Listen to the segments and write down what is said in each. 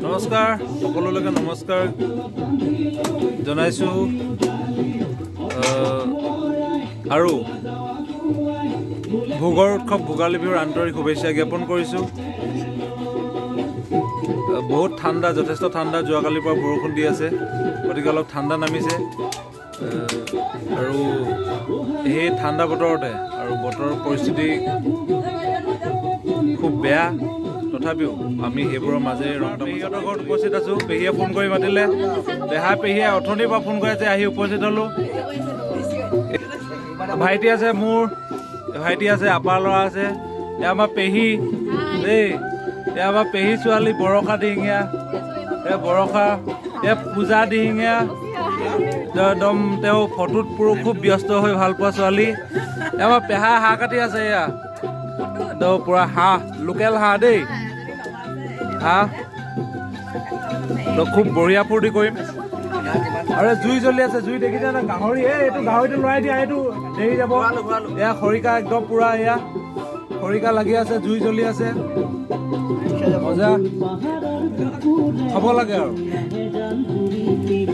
নমস্কাৰ সকলোলৈকে নমস্কাৰ জনাইছোঁ আৰু ভোগৰ উৎসৱ ভোগালী বিহুৰ আন্তৰিক শুভেচ্ছা জ্ঞাপন কৰিছোঁ। বহুত ঠাণ্ডা, যথেষ্ট ঠাণ্ডা, যোৱাকালিৰ পৰা বৰষুণ দি আছে, গতিকে অলপ ঠাণ্ডা নামিছে আৰু সেই ঠাণ্ডা বতৰতে আৰু বতৰৰ পৰিস্থিতি খুব বেয়া, তথাপিও আমি সেইবোৰৰ মাজেৰে পেহীহঁতৰ ঘৰত উপস্থিত আছোঁ। পেহীয়ে ফোন কৰি মাতিলে, পেহীয়ে অথনিৰ পৰা ফোন কৰি আছে, আহি উপস্থিত হ'লোঁ। ভাইটি আছে, মোৰ ভাইটি আছে, আপাৰ ল'ৰা আছে, এয়া আমাৰ পেহী দেই, এয়া আমাৰ পেহী ছোৱালী বৰষা দিহিঙীয়া, বৰষা পূজা দিহিঙীয়া, একদম তেওঁ ফটোত খুব ব্যস্ত হৈ ভাল পোৱা ছোৱালী। আমাৰ পেহা হাঁহ কাটি আছে, এয়া পুৰা হাঁহ, লোকেল হাঁহ দেই, হাঁহ খুব বঢ়িয়া ফূৰ্তি কৰিম। আৰু জুই জ্বলি আছে, জুই দেখিছে না, গাহৰি, এইটো গাহৰিটো লৰাই দিয়া, এইটো দেৰি যাব। এয়া খৰিকা একদম পুৰা, এয়া খৰিকা লাগি আছে, জুই জ্বলি আছে, মজা খাব লাগে আৰু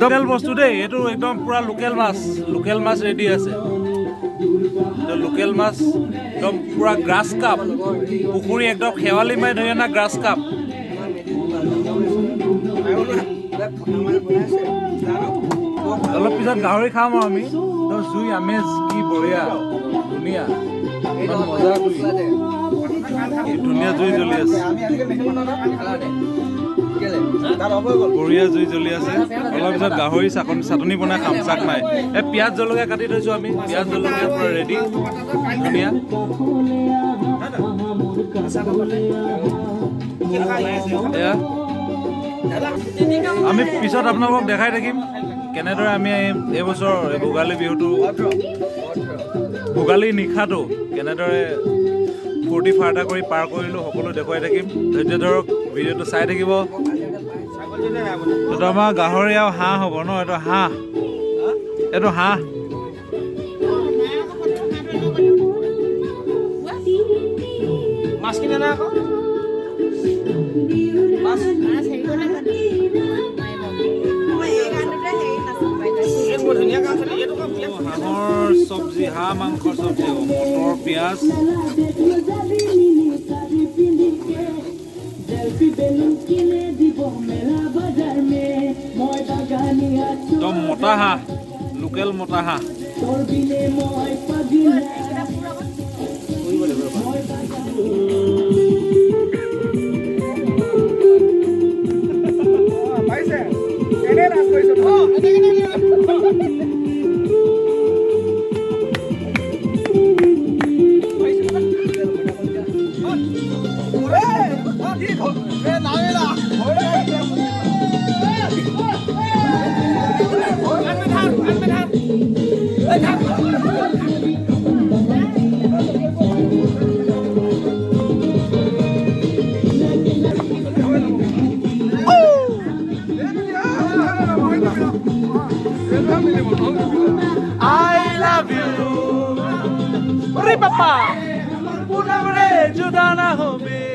লোকেল বস্তু দেই, এইটো একদম পুৰা লোকেল মাছ ৰেডি আছে। লোকেল মাছ একদম পুৰা গ্ৰাছ কাপ, পুখুৰী একদম শেৱালি মাৰি ধৰি অনা গ্ৰাছ কাপ। অলপ পিছত গাহৰি খাম আৰু আমি। জুই আমেজ কি বঢ়িয়া, ধুনীয়া, ইমান মজা কৰি ধুনীয়া জুই জ্বলি আছে, বঢ়িয়া জুই জ্বলি আছে। অলপ পিছত গাহৰি চাটনি বনাই খাম, চাক নাই। পিঁয়াজ জলকীয়া কাটি থৈছোঁ আমি, পিঁয়াজ জলকীয়া পুৰা ৰেডি, ধুনীয়া। এয়া আমি পিছত আপোনালোকক দেখাই থাকিম কেনেদৰে আমি এইবছৰ ভোগালী বিহুটো, ভোগালী নিশাটো কেনেদৰে ফূৰ্তি ফাৰ্তা কৰি পাৰ কৰিলোঁ, সকলো দেখুৱাই থাকিম। ধৈৰ্য ধৰক, ভিডিঅ'টো চাই থাকিব। এইটো আমাৰ গাহৰি আৰু হাঁহ হ'ব ন, এইটো হাঁহ, এইটো হাঁহ। মাছ কিনে না আকৌ হাঁহৰ চব্জি, হাঁহ মাংসৰ চব্জি, মটৰ, পিঁয়াজ, একদম মতা হাঁহ, লোকেল মতা হাঁহ। I love you, Ri Papa, una vez juda na hobe.